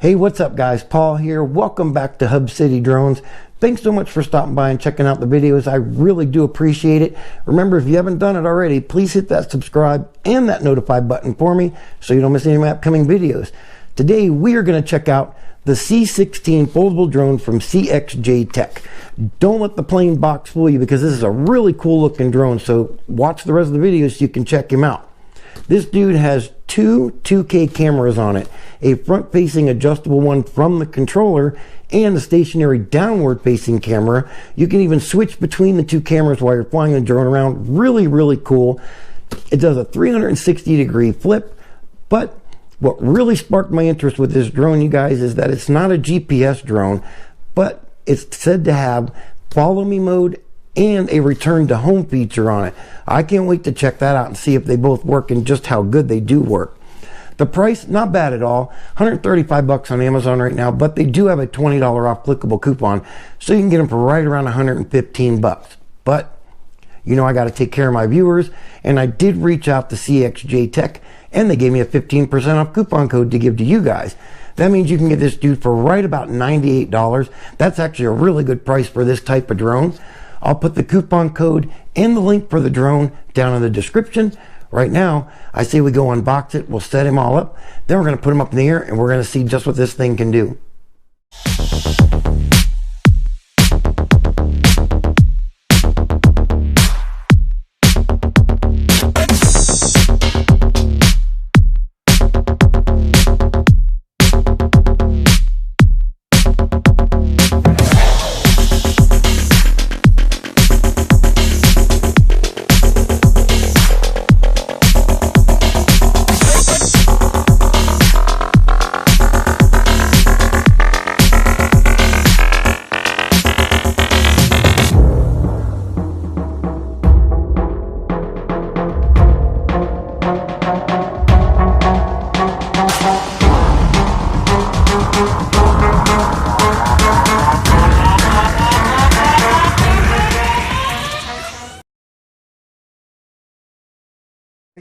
Hey, what's up guys? Paul here. Welcome back to Hub City Drones. Thanks so much for stopping by and checking out the videos. I really do appreciate it. Remember, if you haven't done it already, please hit that subscribe and that notify button for me so you don't miss any of my upcoming videos. Today, we are going to check out the C16 foldable drone from CXJ Tech. Don't let the plain box fool you because this is a really cool looking drone, so watch the rest of the video so you can check him out. This dude has two 2K cameras on it, a front-facing adjustable one from the controller and a stationary downward-facing camera. You can even switch between the two cameras while you're flying the drone around. Really, really cool. It does a 360-degree flip, but what really sparked my interest with this drone, you guys, is that it's not a GPS drone, but it's said to have follow me mode and a return to home feature on it. I can't wait to check that out and see if they both work and just how good they do work. The price, not bad at all. 135 bucks on Amazon right now, but they do have a $20 off clickable coupon, so you can get them for right around 115 bucks. But, you know, I got to take care of my viewers, and I did reach out to CXJ Tech, and they gave me a 15% off coupon code to give to you guys. That means you can get this dude for right about $98. That's actually a really good price for this type of drone. I'll put the coupon code and the link for the drone down in the description. Right now, I say we go unbox it, we'll set him all up, then we're going to put him up in the air and we're going to see just what this thing can do.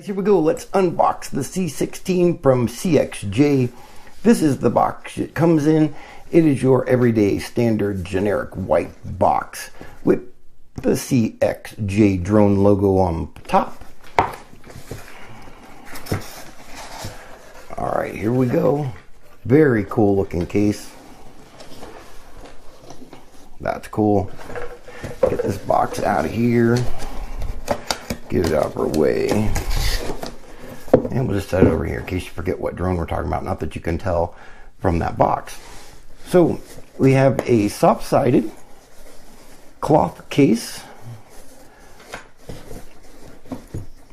Here we go. Let's unbox the C16 from CXJ. This is the box it comes in. It is your everyday standard generic white box with the CXJ drone logo on the top. All right, here we go. Very cool looking case. That's cool. Get this box out of here. Get it out of our way. And we'll just set it over here in case you forget what drone we're talking about. Not that you can tell from that box. So we have a soft-sided cloth case.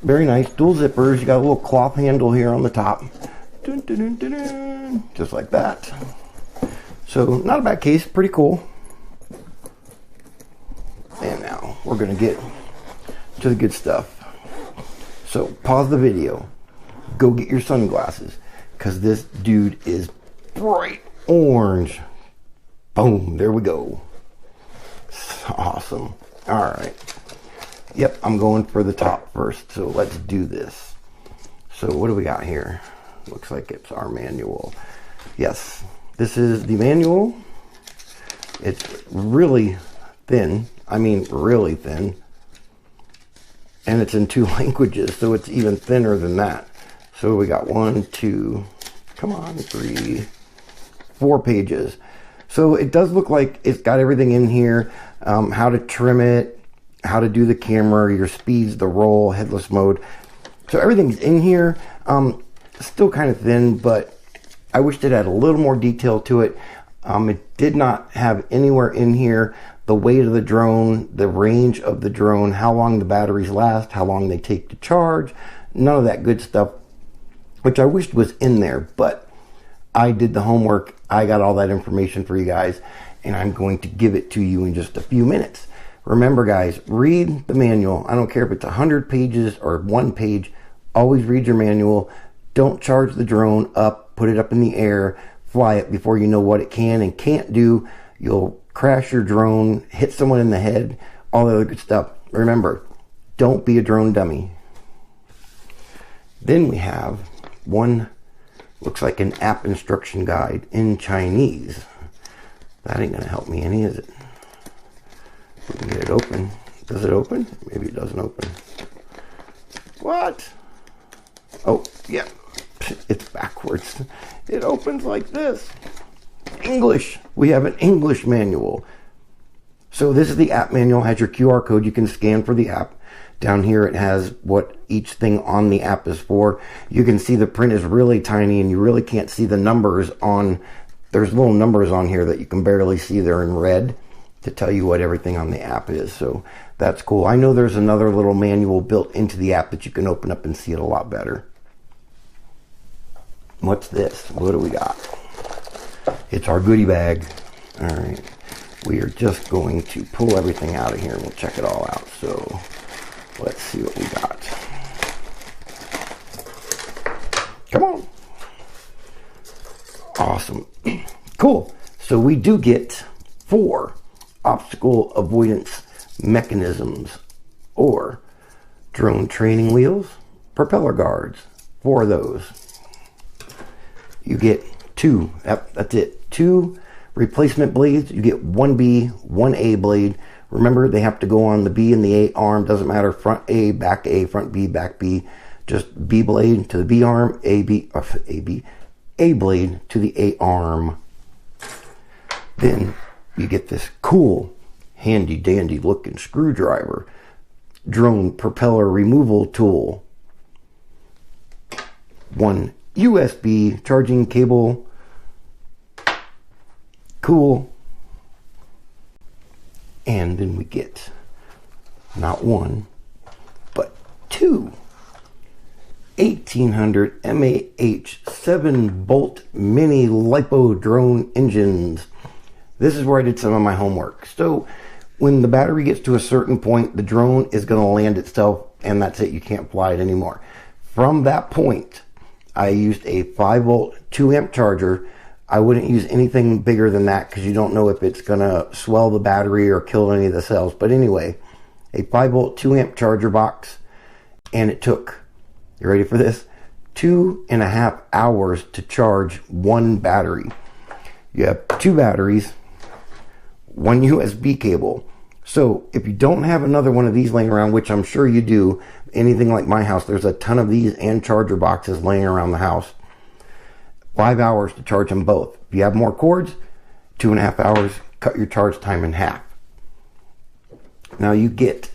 Very nice. Dual zippers. You got a little cloth handle here on the top. Dun, dun, dun, dun, dun. Just like that. So not a bad case. Pretty cool. And now we're going to get to the good stuff. So pause the video. Go get your sunglasses because this dude is bright orange. Boom, there we go. Awesome. All right. Yep, I'm going for the top first, so let's do this. So what do we got here? Looks like it's our manual. Yes, this is the manual. It's really thin. I mean really thin. And it's in 2 languages, so it's even thinner than that. So we got 1, 2, come on, 3, 4 pages. So it does look like it's got everything in here. How to trim it, how to do the camera, your speeds, the roll, headless mode. So everything's in here. Still kind of thin, but I wished it had a little more detail to it. It did not have anywhere in here the weight of the drone, the range of the drone, how long the batteries last, how long they take to charge, none of that good stuff, which I wished was in there, but I did the homework. I got all that information for you guys, and I'm going to give it to you in just a few minutes. Remember guys, read the manual. I don't care if it's 100 pages or 1 page, always read your manual. Don't charge the drone up, put it up in the air, fly it before you know what it can and can't do. You'll crash your drone, hit someone in the head, all the other good stuff. Remember, don't be a drone dummy. Then we have one Looks like an app instruction guide in Chinese. That ain't gonna help me any, is it? We can get it open. Does it open? Maybe it doesn't open. What? Oh, yeah. It's backwards. It opens like this. English. We have an English manual. So this is the app manual. It has your QR code you can scan for the app. Down here it has what each thing on the app is for. You can see the print is really tiny and you really can't see the numbers on. There's little numbers on here that you can barely see. They're in red to tell you what everything on the app is. So that's cool. I know there's another little manual built into the app that you can open up and see it a lot better. What's this? What do we got? It's our goodie bag. All right. We are just going to pull everything out of here and we'll check it all out. So let's see what we got. Come on. Awesome. Cool. So we do get 4 obstacle avoidance mechanisms or drone training wheels, propeller guards. 4 of those. You get 2. That's it. 2 replacement blades. You get 1 B, 1 A blade. Remember, they have to go on the B and the A arm. Doesn't matter. Front A, back A, front B, back B. Just B blade to the B arm, A blade to the A arm. Then you get this cool, handy dandy looking screwdriver, drone propeller removal tool, 1 USB charging cable. Cool. And then we get not 1, but 2 1800 mAh 7-volt mini lipo drone engines. This is where I did some of my homework. So when the battery gets to a certain point, the drone is going to land itself and that's it. You can't fly it anymore. From that point, I used a 5-volt 2-amp charger. I wouldn't use anything bigger than that because you don't know if it's going to swell the battery or kill any of the cells. But anyway, a 5-volt 2-amp charger box, and it took, you ready for this, 2.5 hours to charge 1 battery. You have 2 batteries, 1 USB cable. So if you don't have another one of these laying around, which I'm sure you do, anything like my house, there's a ton of these and charger boxes laying around the house. 5 hours to charge them both. If you have more cords, 2.5 hours, cut your charge time in half. Now you get,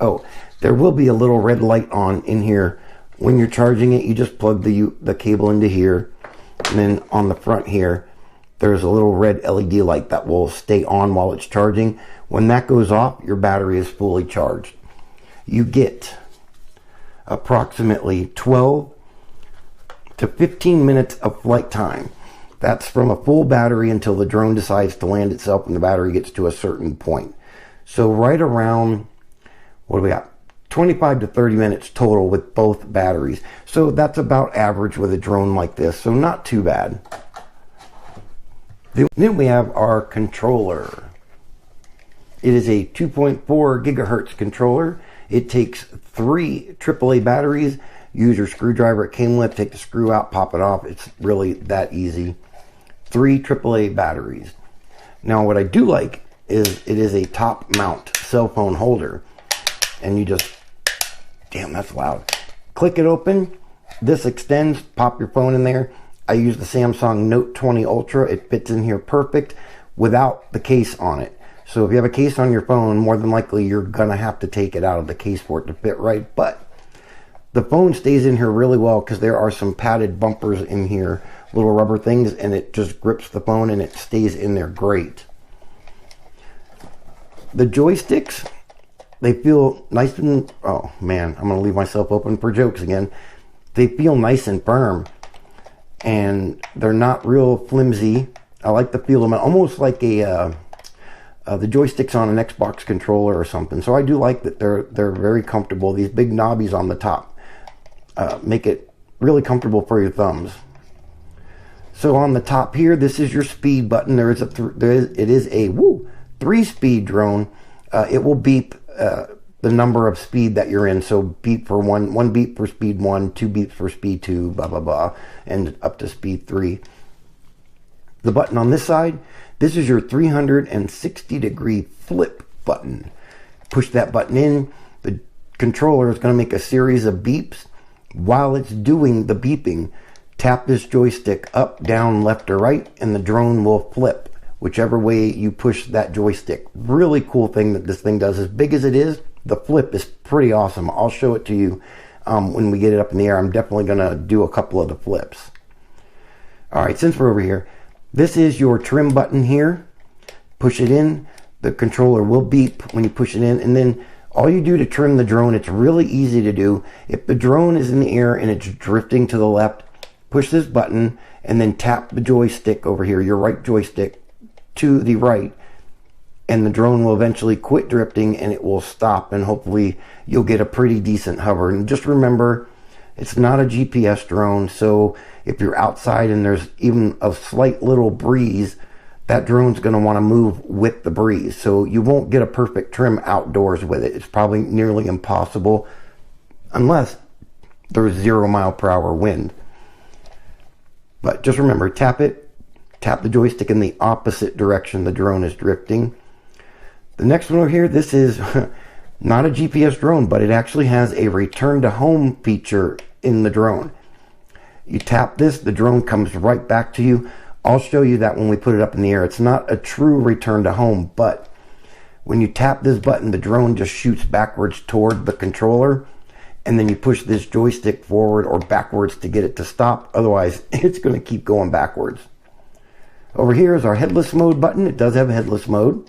there will be a little red light on in here. When you're charging it, you just plug the cable into here. And then on the front here, there's a little red LED light that will stay on while it's charging. When that goes off, your battery is fully charged. You get approximately 12 to 15 minutes of flight time. That's from a full battery until the drone decides to land itself and the battery gets to a certain point. So right around, what do we got? 25 to 30 minutes total with both batteries. So that's about average with a drone like this. So not too bad. Then we have our controller. It is a 2.4 gigahertz controller. It takes 3 AAA batteries. Use your screwdriver it came with, take the screw out, pop it off. It's really that easy. 3 AAA batteries. Now what I do like is it is a top mount cell phone holder. And you just, damn, that's loud. Click it open. This extends, pop your phone in there. I use the Samsung Note 20 Ultra. It fits in here perfect without the case on it. So if you have a case on your phone, more than likely you're gonna have to take it out of the case for it to fit right. But the phone stays in here really well because there are some padded bumpers in here, little rubber things, and it just grips the phone and it stays in there great. The joysticks, they feel nice and, oh man, I'm going to leave myself open for jokes again. They feel nice and firm and they're not real flimsy. I like the feel of them, almost like the joysticks on an Xbox controller or something. So I do like that they're very comfortable. These big knobbies on the top make it really comfortable for your thumbs. So on the top here, this is your speed button. It is a 3-speed drone. It will beep. The the number of speed that you're in. So beep for one beep for speed 1, 2 beeps for speed 2, blah, blah, blah, and up to speed 3. The button on this side, this is your 360-degree flip button. Push that button in, the controller is going to make a series of beeps. While it's doing the beeping, tap this joystick up, down, left, or right, and the drone will flip whichever way you push that joystick. Really cool thing that this thing does. As big as it is, the flip is pretty awesome. I'll show it to you when we get it up in the air. I'm definitely going to do a couple of the flips. Alright, since we're over here, this is your trim button here. Push it in. The controller will beep when you push it in, and then all you do to trim the drone, it's really easy to do. If the drone is in the air and it's drifting to the left, push this button and then tap the joystick over here, your right joystick, to the right, and the drone will eventually quit drifting and it will stop, and hopefully you'll get a pretty decent hover. And just remember, it's not a GPS drone, so if you're outside and there's even a slight little breeze, that drone's going to want to move with the breeze. So you won't get a perfect trim outdoors with it. It's probably nearly impossible unless there's 0 mile/hour wind. But just remember, tap it, tap the joystick in the opposite direction the drone is drifting. The next one over here, this is not a GPS drone, but it actually has a return to home feature in the drone. You tap this, the drone comes right back to you. I'll show you that when we put it up in the air. It's not a true return to home, but when you tap this button, the drone just shoots backwards toward the controller, and then you push this joystick forward or backwards to get it to stop. Otherwise, it's going to keep going backwards. Over here is our headless mode button. It does have a headless mode.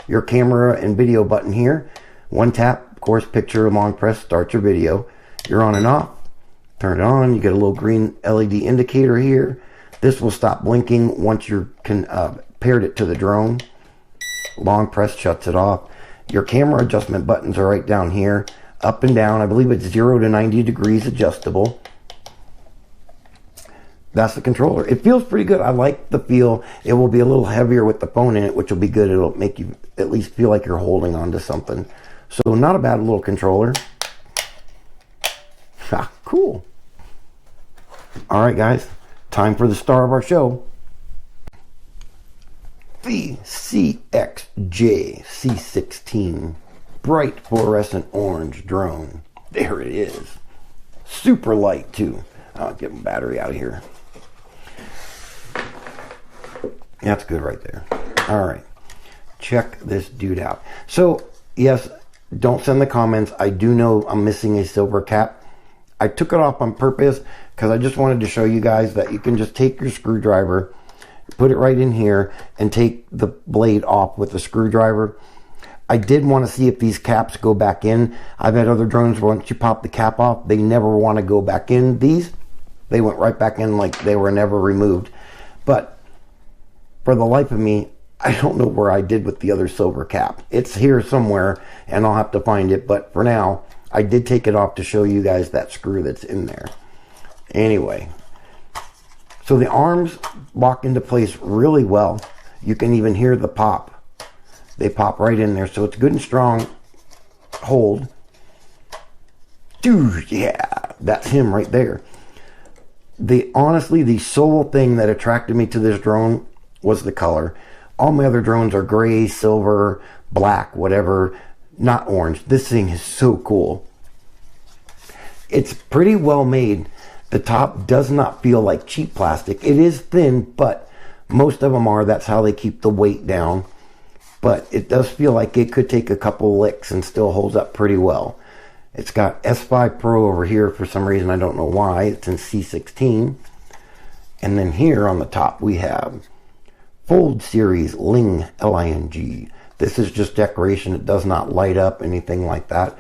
Your camera and video button here. One tap, of course, picture, long press, start your video. You're on and off. Turn it on. You get a little green LED indicator here. This will stop blinking once you're paired it to the drone. Long press shuts it off. Your camera adjustment buttons are right down here. Up and down. I believe it's 0 to 90 degrees adjustable. That's the controller. It feels pretty good. I like the feel. It will be a little heavier with the phone in it, which will be good. It'll make you at least feel like you're holding on to something. So not a bad little controller. Ah, cool. All right, guys. Time for the star of our show. The CXJ C16 bright fluorescent orange drone. There it is. Super light too. I'll get my battery out of here. That's good right there. All right. Check this dude out. So, yes, don't send the comments. I do know I'm missing a silver cap. I took it off on purpose because I just wanted to show you guys that you can just take your screwdriver, put it right in here, and take the blade off with the screwdriver. I did want to see if these caps go back in. I've had other drones where once you pop the cap off, they never want to go back in. These, they went right back in like they were never removed. But for the life of me, I don't know where I did with the other silver cap. It's here somewhere, and I'll have to find it. But for now, I did take it off to show you guys that screw that's in there. Anyway, so the arms lock into place really well. You can even hear the pop. They pop right in there, so it's good and strong hold. Dude, yeah, that's him right there. Honestly, the sole thing that attracted me to this drone was the color. All my other drones are gray, silver, black, whatever, not orange. This thing is so cool. It's pretty well made. The top does not feel like cheap plastic. It is thin, but most of them are. That's how they keep the weight down. But it does feel like it could take a couple licks and still holds up pretty well. It's got S5 Pro over here for some reason. I don't know why. It's in C16. And then here on the top we have Fold Series Ling, L-I-N-G. This is just decoration. It does not light up, anything like that.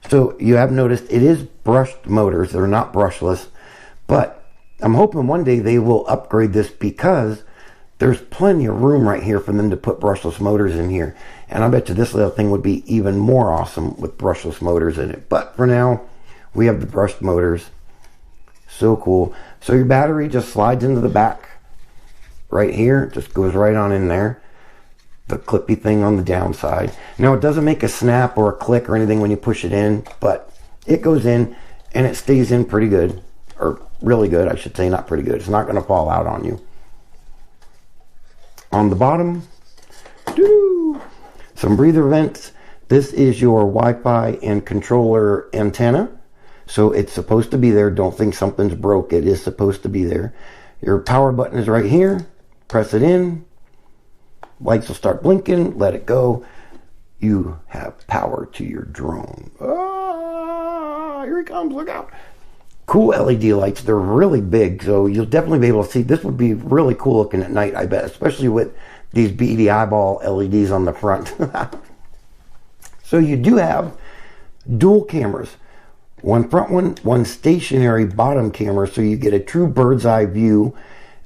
So you have noticed it is brushed motors. They're not brushless. But I'm hoping one day they will upgrade this because there's plenty of room right here for them to put brushless motors in here. And I bet you this little thing would be even more awesome with brushless motors in it. But for now, we have the brushed motors. So cool. So your battery just slides into the back right here. Just goes right on in there. the clippy thing on the downside. Now it doesn't make a snap or a click or anything when you push it in, but it goes in and it stays in pretty good, or really good, I should say, not pretty good. It's not going to fall out on you. On the bottom, some breather vents. This is your Wi-Fi and controller antenna. So it's supposed to be there. Don't think something's broke. It is supposed to be there. Your power button is right here. Press it in. Lights will start blinking. Let it go. You have power to your drone. Ah, here he comes. Look out. Cool LED lights. They're really big, so you'll definitely be able to see. This would be really cool looking at night, I bet, especially with these beady eyeball LEDs on the front. So you do have dual cameras. One front one, one stationary bottom camera, so you get a true bird's eye view,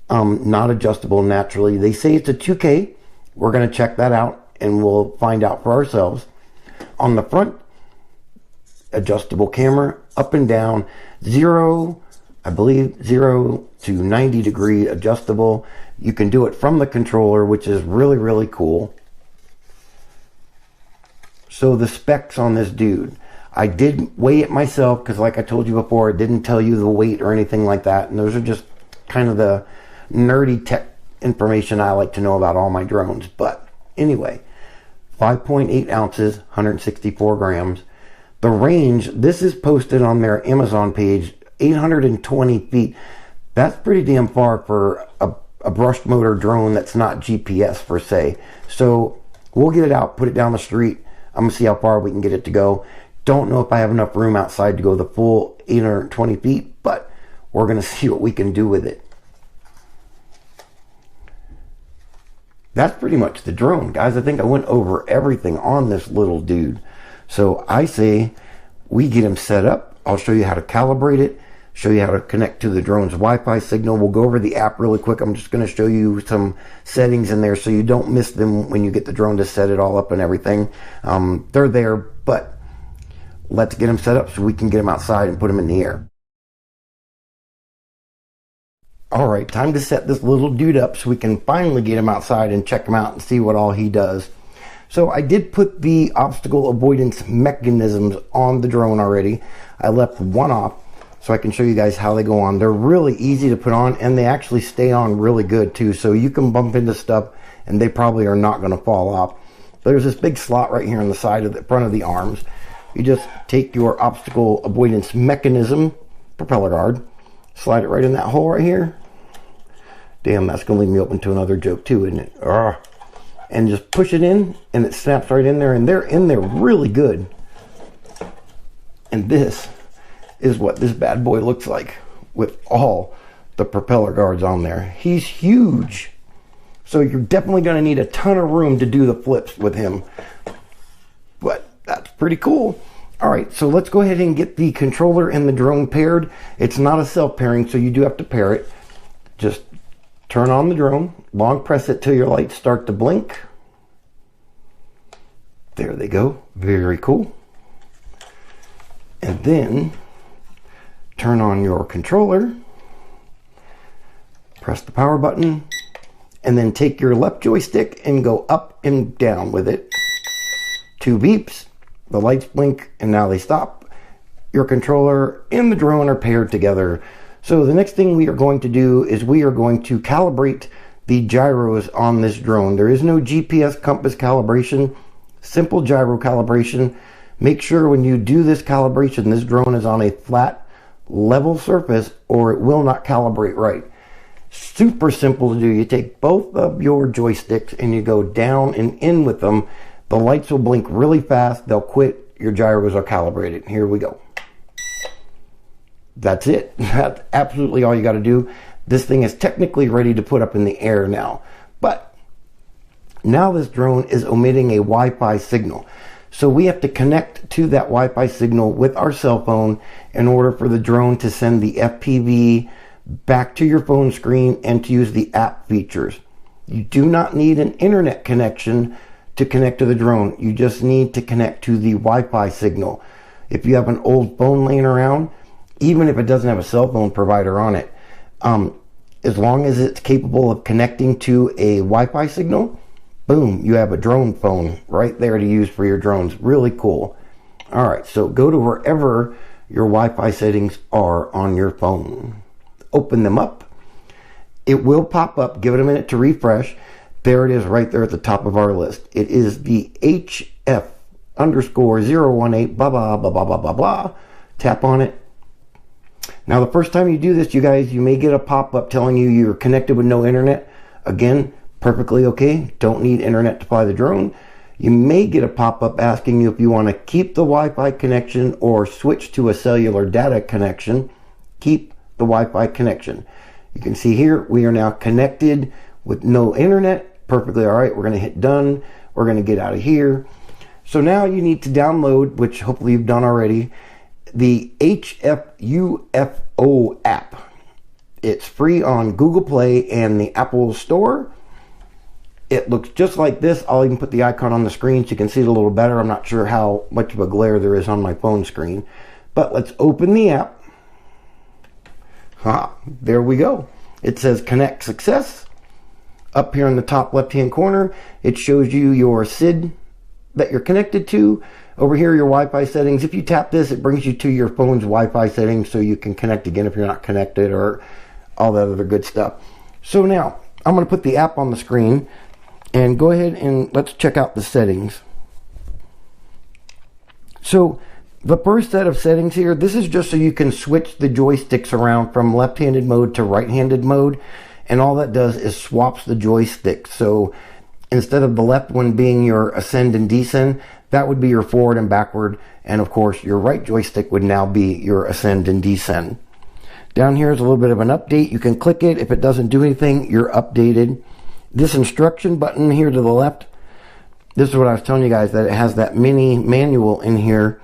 not adjustable naturally. They say it's a 2K. We're going to check that out and we'll find out for ourselves. On the front, adjustable camera, up and down, I believe 0 to 90 degree adjustable. You can do it from the controller, which is really, really cool. So the specs on this dude, I did weigh it myself because like I told you before, it didn't tell you the weight or anything like that. And those are just kind of the nerdy tech information I like to know about all my drones. But anyway, 5.8 ounces, 164 grams. The range, this is posted on their Amazon page, 820 feet. That's pretty damn far for a brushed motor drone that's not GPS per se. So we'll get it out, put it down the street. I'm going to see how far we can get it to go. Don't know if I have enough room outside to go the full 820 feet, but we're going to see what we can do with it. That's pretty much the drone, guys. I think I went over everything on this little dude. So I say we get him set up. I'll show you how to calibrate it, show you how to connect to the drone's Wi-Fi signal. We'll go over the app really quick. I'm just going to show you some settings in there so you don't miss them when you get the drone to set it all up and everything. They're there, but let's get him set up so we can get him outside and put him in the air. All right, time to set this little dude up so we can finally get him outside and check him out and see what all he does. So I did put the obstacle avoidance mechanisms on the drone already. I left one off so I can show you guys how they go on. They're really easy to put on and they actually stay on really good too. So you can bump into stuff and they probably are not going to fall off. There's this big slot right here on the side of the front of the arms. You just take your obstacle avoidance mechanism, propeller guard, slide it right in that hole right here. Damn, that's going to leave me open to another joke too, isn't it? Ugh. And just push it in and it snaps right in there, and they're in there really good. And this is what this bad boy looks like with all the propeller guards on there. He's huge. So you're definitely going to need a ton of room to do the flips with him. But that's pretty cool. All right, so let's go ahead and get the controller and the drone paired. It's not a self-pairing, so you do have to pair it. Just turn on the drone, long press it till your lights start to blink. There they go, very cool. And then turn on your controller, press the power button, and then take your left joystick and go up and down with it. 2 beeps, the lights blink, and now they stop. Your controller and the drone are paired together. So the next thing we are going to do is we are going to calibrate the gyros on this drone. There is no GPS compass calibration, simple gyro calibration. Make sure when you do this calibration, this drone is on a flat, level surface or it will not calibrate right. Super simple to do. You take both of your joysticks and you go down and in with them. The lights will blink really fast. They'll quit. Your gyros are calibrated. Here we go. That's it. That's absolutely all you got to do. This thing is technically ready to put up in the air now. But now this drone is emitting a Wi-Fi signal. So we have to connect to that Wi-Fi signal with our cell phone in order for the drone to send the FPV back to your phone screen and to use the app features. You do not need an internet connection to connect to the drone. You just need to connect to the Wi-Fi signal. If you have an old phone laying around, even if it doesn't have a cell phone provider on it, as long as it's capable of connecting to a Wi-Fi signal, boom, you have a drone phone right there to use for your drones. Really cool. All right, so go to wherever your Wi-Fi settings are on your phone. Open them up. It will pop up. Give it a minute to refresh. There it is right there at the top of our list. It is the HF_018 blah, blah, blah, blah, blah, blah, blah. Tap on it. Now, the first time you do this, you guys, you may get a pop-up telling you you're connected with no internet. Again, perfectly okay. Don't need internet to fly the drone. You may get a pop-up asking you if you want to keep the Wi-Fi connection or switch to a cellular data connection. Keep the Wi-Fi connection. You can see here, we are now connected with no internet. Perfectly all right. We're going to hit done. We're going to get out of here. So now you need to download, which hopefully you've done already, the HF-UFO app. It's free on Google Play and the Apple Store. It looks just like this. I'll even put the icon on the screen so you can see it a little better. I'm not sure how much of a glare there is on my phone screen. But let's open the app. There we go. It says Connect Success. Up here in the top left-hand corner, it shows you your SID that you're connected to. Over here, your Wi-Fi settings. If you tap this, it brings you to your phone's Wi-Fi settings so you can connect again if you're not connected or all that other good stuff. So now, I'm going to put the app on the screen and go ahead and let's check out the settings. So the first set of settings here, this is just so you can switch the joysticks around from left-handed mode to right-handed mode. And all that does is swaps the joystick. So instead of the left one being your ascend and descend, that would be your forward and backward. And of course, your right joystick would now be your ascend and descend. Down here is a little bit of an update. You can click it. If it doesn't do anything, you're updated. This instruction button here to the left, this is what I was telling you guys, that it has that mini manual in here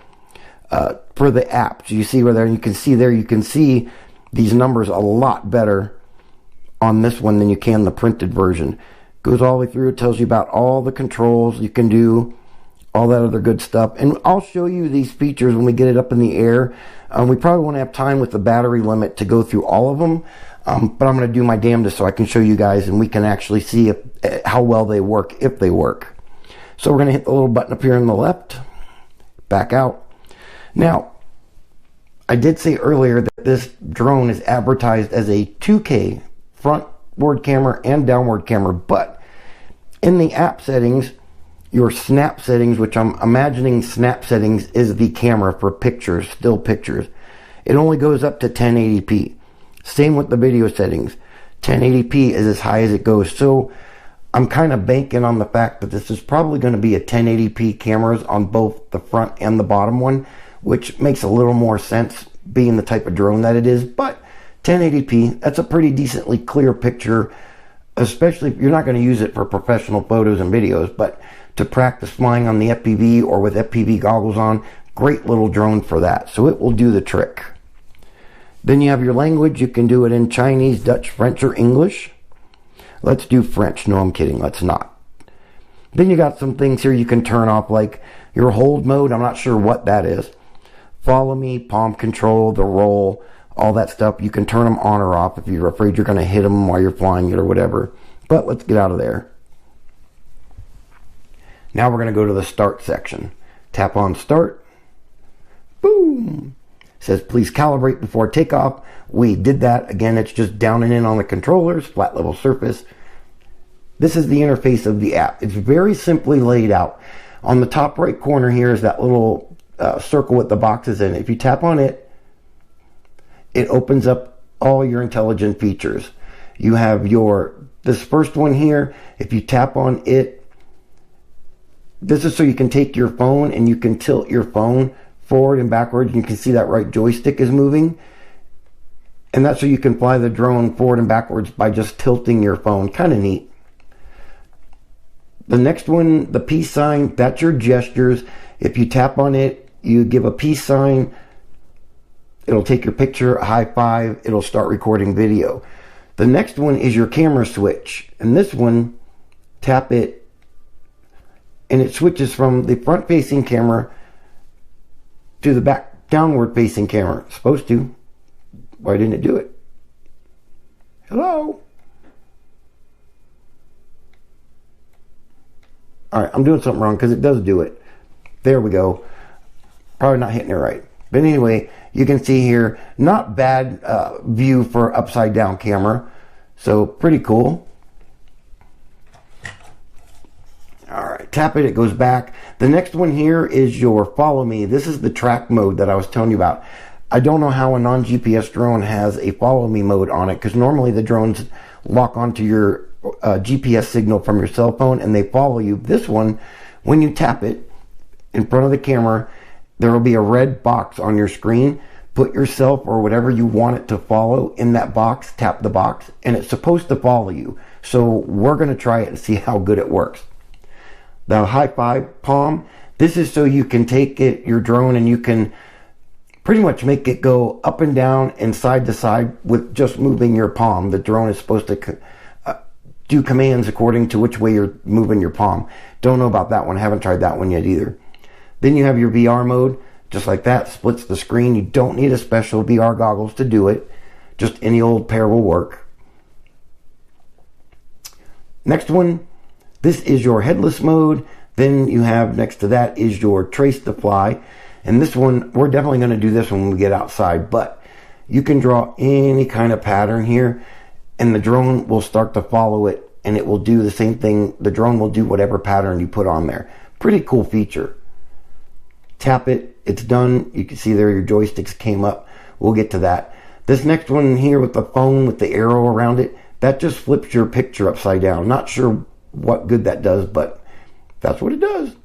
for the app. So you see where there, you can see there, you can see these numbers a lot better on this one than you can the printed version. Goes all the way through. It tells you about all the controls you can do, all that other good stuff. And I'll show you these features when we get it up in the air. We probably won't have time with the battery limit to go through all of them. But I'm going to do my damnedest so I can show you guys and we can actually see how well they work, if they work. So we're going to hit the little button up here on the left. Back out. Now, I did say earlier that this drone is advertised as a 2K frontward camera and downward camera. But in the app settings, your snap settings, which I'm imagining snap settings is the camera for pictures, still pictures, it only goes up to 1080p. Same with the video settings. 1080p is as high as it goes. So I'm kind of banking on the fact that this is probably going to be a 1080p cameras on both the front and the bottom one, which makes a little more sense being the type of drone that it is. But 1080p, that's a pretty decently clear picture, especially if you're not going to use it for professional photos and videos, but to practice flying on the FPV or with FPV goggles on, great little drone for that. So it will do the trick. Then you have your language. You can do it in Chinese, Dutch, French, or English. Let's do French. No, I'm kidding. Let's not. Then you got some things here you can turn off, like your hold mode. I'm not sure what that is. Follow me, palm control, the roll, all that stuff. You can turn them on or off if you're afraid you're going to hit them while you're flying it or whatever. But let's get out of there. Now we're going to go to the start section. Tap on start. Boom. It says please calibrate before takeoff. We did that. Again, it's just down and in on the controllers, flat level surface. This is the interface of the app. It's very simply laid out. On the top right corner here is that little circle with the boxes in it. If you tap on it, it opens up all your intelligent features. You have this first one here. If you tap on it, this is so you can take your phone and you can tilt your phone forward and backwards. You can see that right joystick is moving. And that's so you can fly the drone forward and backwards by just tilting your phone. Kind of neat. The next one, the peace sign, that's your gestures. If you tap on it, you give a peace sign. It'll take your picture, a high five. It'll start recording video. The next one is your camera switch. And this one, tap it, and it switches from the front facing camera to the back downward facing camera. It's supposed to. Why didn't it do it? Hello? All right, I'm doing something wrong because it does do it. There we go. Probably not hitting it right. But anyway, you can see here, not bad view for upside down camera. So pretty cool. All right, tap it, it goes back. The next one here is your follow me. This is the track mode that I was telling you about. I don't know how a non-GPS drone has a follow me mode on it, because normally the drones lock onto your GPS signal from your cell phone and they follow you. This one, when you tap it in front of the camera, there will be a red box on your screen. Put yourself or whatever you want it to follow in that box, tap the box, and it's supposed to follow you. So we're going to try it and see how good it works. The high five palm, this is so you can take it, your drone, and you can pretty much make it go up and down and side to side with just moving your palm. The drone is supposed to do commands according to which way you're moving your palm. Don't know about that one. Haven't tried that one yet either. Then you have your VR mode, just like that, splits the screen. You don't need a special VR goggles to do it. Just any old pair will work. Next one, this is your headless mode. Then you have next to that is your trace to fly. And this one, we're definitely going to do this when we get outside, but you can draw any kind of pattern here and the drone will start to follow it and it will do the same thing. The drone will do whatever pattern you put on there. Pretty cool feature. Tap it, it's done. You can see there your joysticks came up. We'll get to that. This next one here with the phone with the arrow around it, that just flips your picture upside down. Not sure what good that does, but that's what it does.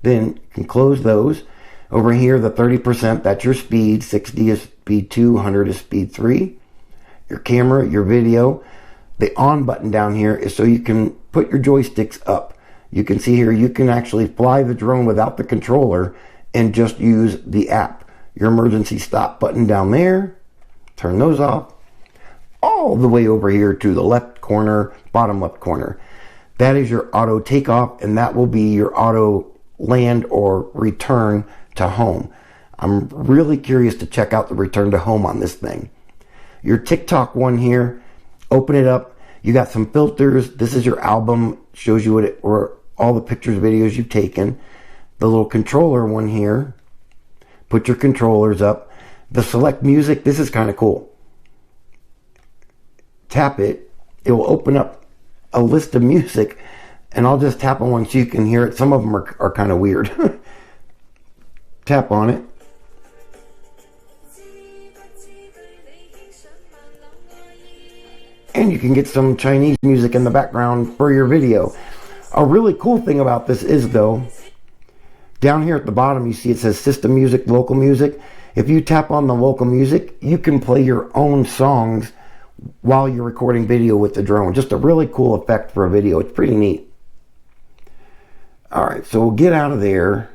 Then you can close those. Over here, the 30%, that's your speed. 60 is speed 2, 100 is speed 3. Your camera, your video. The on button down here is so you can put your joysticks up. You can see here, you can actually fly the drone without the controller and just use the app. Your emergency stop button down there. Turn those off. All the way over here to the left corner, bottom left corner. That is your auto takeoff, and that will be your auto land or return to home. I'm really curious to check out the return to home on this thing. Your TikTok one here, open it up. You got some filters. This is your album. Shows you what it, or all the pictures, videos you've taken. The little controller one here. Put your controllers up. The select music. This is kind of cool. Tap it. It will open up a list of music, and I'll just tap on one so you can hear it. Some of them are kind of weird. Tap on it. And you can get some Chinese music in the background for your video. A really cool thing about this is, though, down here at the bottom you see it says system music, local music. If you tap on the local music, you can play your own songs while you're recording video with the drone. Just a really cool effect for a video. It's pretty neat. Alright, so we'll get out of there.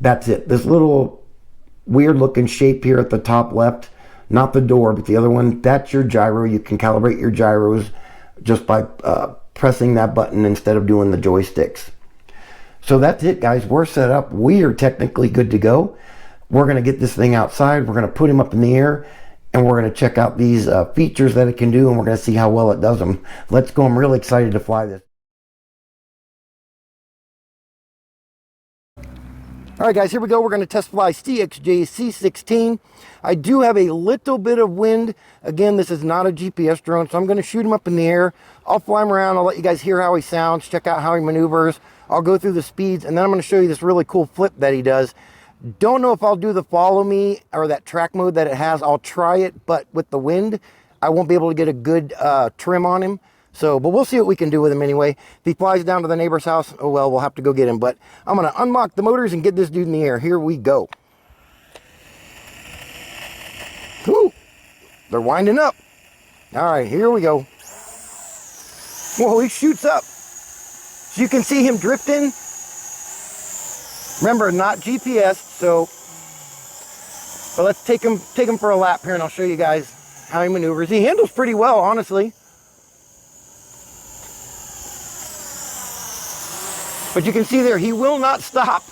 That's it. This little weird looking shape here at the top left, not the door, but the other one, that's your gyro. You can calibrate your gyros just by pressing that button instead of doing the joysticks. So that's it, guys. We're set up. We are technically good to go. We're going to get this thing outside. We're going to put him up in the air, and we're going to check out these features that it can do, and we're going to see how well it does them. Let's go. I'm really excited to fly this. Alright guys, here we go. We're going to test fly CXJ C16. I do have a little bit of wind. Again, this is not a GPS drone, so I'm going to shoot him up in the air. I'll fly him around. I'll let you guys hear how he sounds, check out how he maneuvers. I'll go through the speeds, and then I'm going to show you this really cool flip that he does. Don't know if I'll do the follow me or that track mode that it has. I'll try it, but with the wind, I won't be able to get a good trim on him. So, but we'll see what we can do with him anyway. If he flies down to the neighbor's house, oh well, we'll have to go get him. But I'm going to unlock the motors and get this dude in the air. Here we go. Whew. They're winding up. All right, here we go. Whoa, he shoots up. So you can see him drifting. Remember, not GPS, so... But let's take him for a lap here, and I'll show you guys how he maneuvers. He handles pretty well, honestly. But you can see there, he will not stop.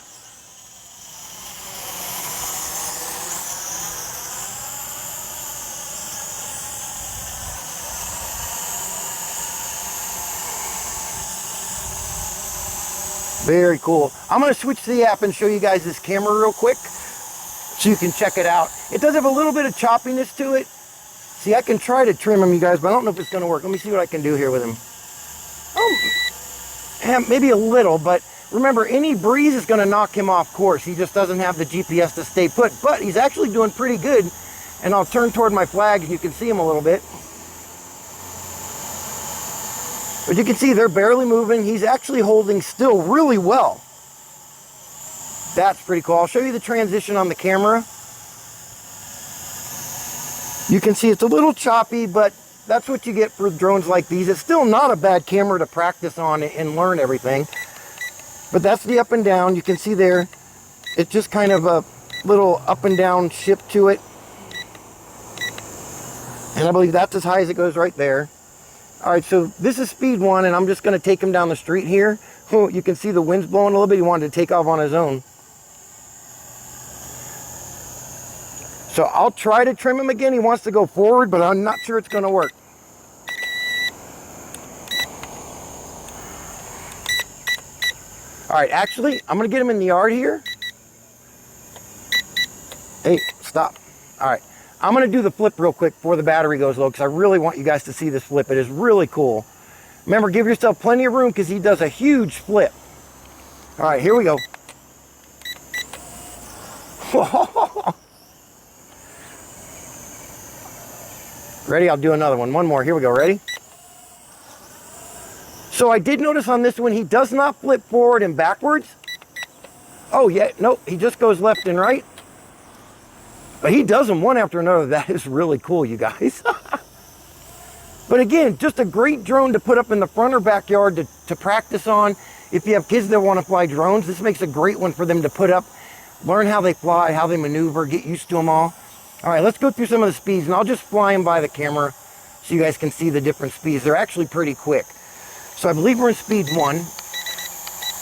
Very cool. I'm going to switch to the app and show you guys this camera real quick so you can check it out. It does have a little bit of choppiness to it. See, I can try to trim him, you guys, but I don't know if it's going to work. Let me see what I can do here with him. Oh, maybe a little, but remember, any breeze is going to knock him off course. He just doesn't have the GPS to stay put, but he's actually doing pretty good. And I'll turn toward my flag and you can see him a little bit. But you can see they're barely moving. He's actually holding still really well. That's pretty cool. I'll show you the transition on the camera. You can see it's a little choppy, but that's what you get for drones like these. It's still not a bad camera to practice on and learn everything. But that's the up and down. You can see there, it's just kind of a little up and down shift to it. And I believe that's as high as it goes right there. All right, so this is speed 1, and I'm just going to take him down the street here. Oh, you can see the wind's blowing a little bit. He wanted to take off on his own. So I'll try to trim him again. He wants to go forward, but I'm not sure it's going to work. All right, actually, I'm going to get him in the yard here. Hey, stop. All right. I'm going to do the flip real quick before the battery goes low because I really want you guys to see this flip. It is really cool. Remember, give yourself plenty of room because he does a huge flip. All right, here we go. Ready? I'll do another one. One more. Here we go. Ready? So I did notice on this one, he does not flip forward and backwards. Oh, yeah. Nope. He just goes left and right. But he does them one after another. That is really cool, you guys. But again, just a great drone to put up in the front or backyard to practice on. If you have kids that want to fly drones, this makes a great one for them to put up. Learn how they fly, how they maneuver, get used to them all. All right, let's go through some of the speeds, and I'll just fly them by the camera so you guys can see the different speeds. They're actually pretty quick. So I believe we're in speed 1.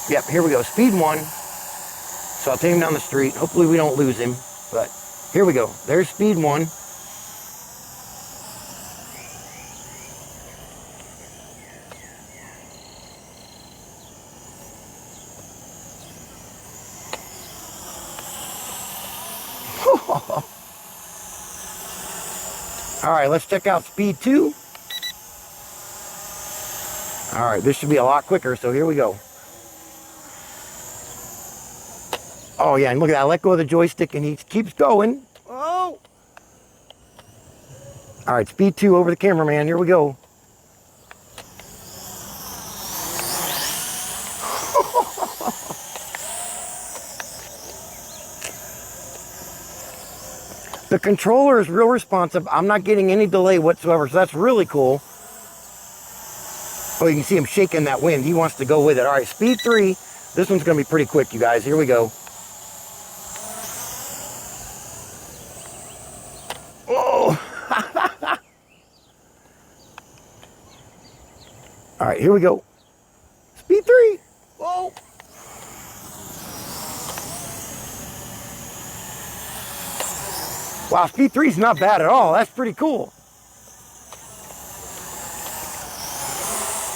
Yep, here we go, speed 1. So I'll take him down the street. Hopefully we don't lose him, but here we go. There's speed 1. All right, let's check out speed 2. All right, this should be a lot quicker, so here we go. Oh yeah, and look at that, I let go of the joystick and he keeps going. Oh! All right, speed 2 over the cameraman, here we go. The controller is real responsive. I'm not getting any delay whatsoever, so that's really cool. Oh, you can see him shaking that wind. He wants to go with it. All right, speed 3. This one's going to be pretty quick, you guys. Here we go. Oh! All right, here we go. Speed 3. Whoa! Wow, speed 3 is not bad at all. That's pretty cool.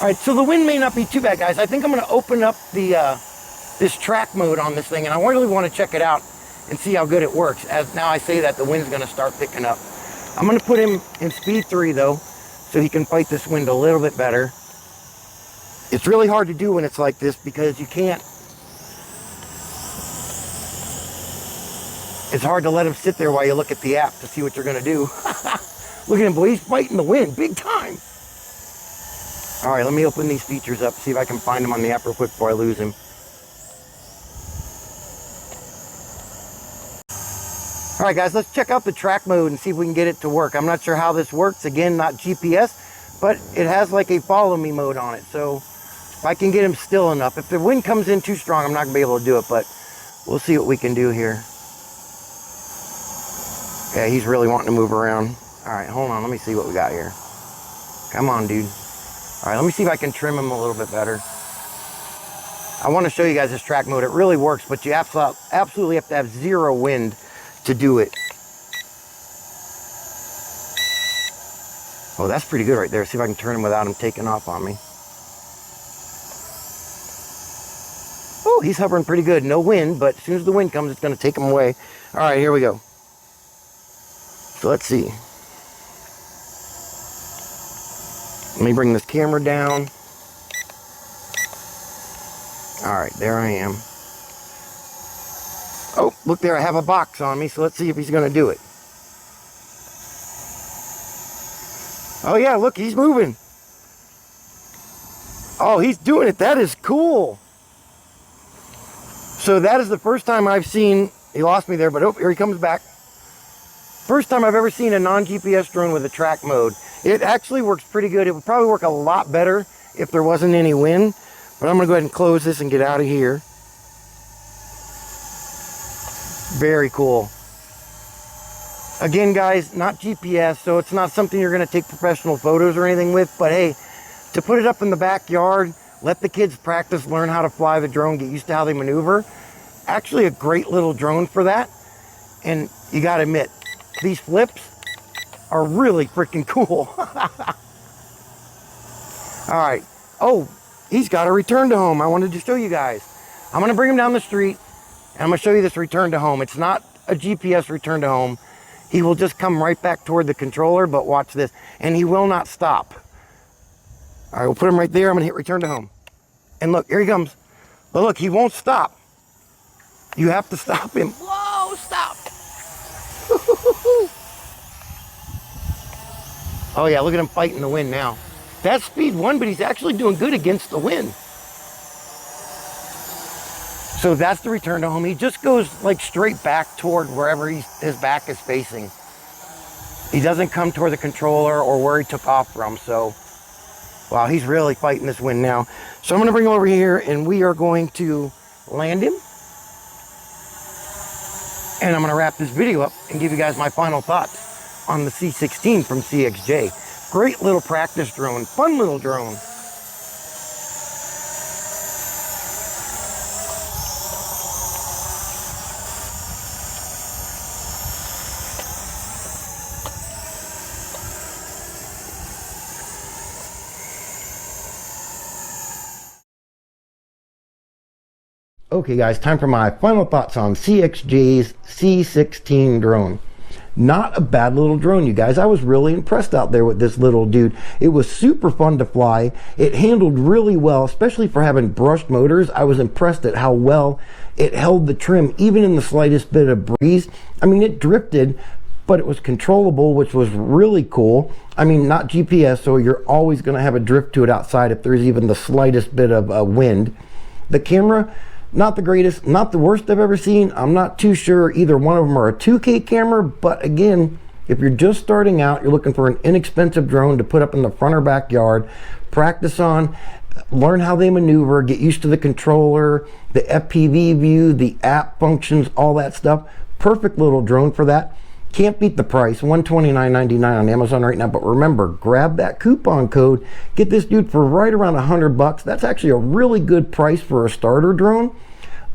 All right, so the wind may not be too bad, guys. I think I'm going to open up the this track mode on this thing, and I really want to check it out and see how good it works. As now I say that, the wind's going to start picking up. I'm going to put him in speed 3, though, so he can fight this wind a little bit better. It's really hard to do when it's like this because you can't. It's hard to let him sit there while you look at the app to see what you're going to do. Look at him, boy. He's fighting the wind big time. All right, let me open these features up, see if I can find him on the app real quick before I lose him. All right, guys, let's check out the track mode and see if we can get it to work. I'm not sure how this works. Again, not GPS, but it has like a follow me mode on it. So if I can get him still enough. If the wind comes in too strong, I'm not going to be able to do it, but we'll see what we can do here. Yeah, he's really wanting to move around. All right, hold on. Let me see what we got here. Come on, dude. All right, let me see if I can trim him a little bit better. I want to show you guys this track mode. It really works, but you absolutely have to have zero wind to do it. Oh, that's pretty good right there. See if I can turn him without him taking off on me. Oh, he's hovering pretty good. No wind, but as soon as the wind comes, it's going to take him away. All right, here we go. So let's see. Let me bring this camera down. All right, there I am. Oh, look there, I have a box on me, so let's see if he's going to do it. Oh yeah, look, he's moving. Oh, he's doing it. That is cool. So that is the first time I've seen, he lost me there, but oh, here he comes back. First time I've ever seen a non-GPS drone with a track mode. It actually works pretty good. It would probably work a lot better if there wasn't any wind, but I'm gonna go ahead and close this and get out of here. Very cool. Again, guys, not GPS, so it's not something you're gonna take professional photos or anything with, but hey, to put it up in the backyard, let the kids practice, learn how to fly the drone, get used to how they maneuver. Actually a great little drone for that. And you gotta admit, these flips are really freaking cool. All right. Oh, he's got a return to home. I wanted to show you guys. I'm gonna bring him down the street and I'm gonna show you this return to home. It's not a GPS return to home. He will just come right back toward the controller, but watch this. And he will not stop. All right, we'll put him right there. I'm gonna hit return to home. And look, here he comes. But look, he won't stop. You have to stop him. Whoa, stop. Oh yeah, look at him fighting the wind now. That's speed 1, but he's actually doing good against the wind. So that's the return to home. He just goes like straight back toward wherever his back is facing. He doesn't come toward the controller or where he took off from. So, wow, he's really fighting this wind now. So I'm gonna bring him over here and we are going to land him. And I'm gonna wrap this video up and give you guys my final thoughts on the C16 from CXJ. Great little practice drone, fun little drone. Okay guys, time for my final thoughts on CXJ's C16 drone. Not a bad little drone, you guys. I was really impressed out there with this little dude. It was super fun to fly. It handled really well, especially for having brushed motors. I was impressed at how well it held the trim, even in the slightest bit of breeze. I mean, it drifted, but it was controllable, which was really cool. I mean, not GPS, so you're always going to have a drift to it outside if there's even the slightest bit of wind. The camera, not the greatest, not the worst I've ever seen. I'm not too sure either one of them are a 2K camera, but again, if you're just starting out, you're looking for an inexpensive drone to put up in the front or backyard, practice on, learn how they maneuver, get used to the controller, the FPV view, the app functions, all that stuff. Perfect little drone for that. Can't beat the price, $129.99 on Amazon right now, but remember, grab that coupon code, get this dude for right around $100. That's actually a really good price for a starter drone.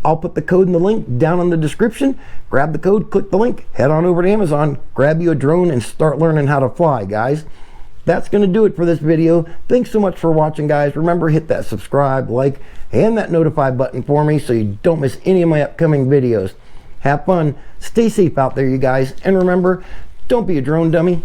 I'll put the code in the link down in the description. Grab the code, click the link, head on over to Amazon, grab you a drone and start learning how to fly, guys. That's going to do it for this video. Thanks so much for watching, guys. Remember, hit that subscribe, like, and that notify button for me so you don't miss any of my upcoming videos. Have fun, stay safe out there, you guys, and remember, don't be a drone dummy.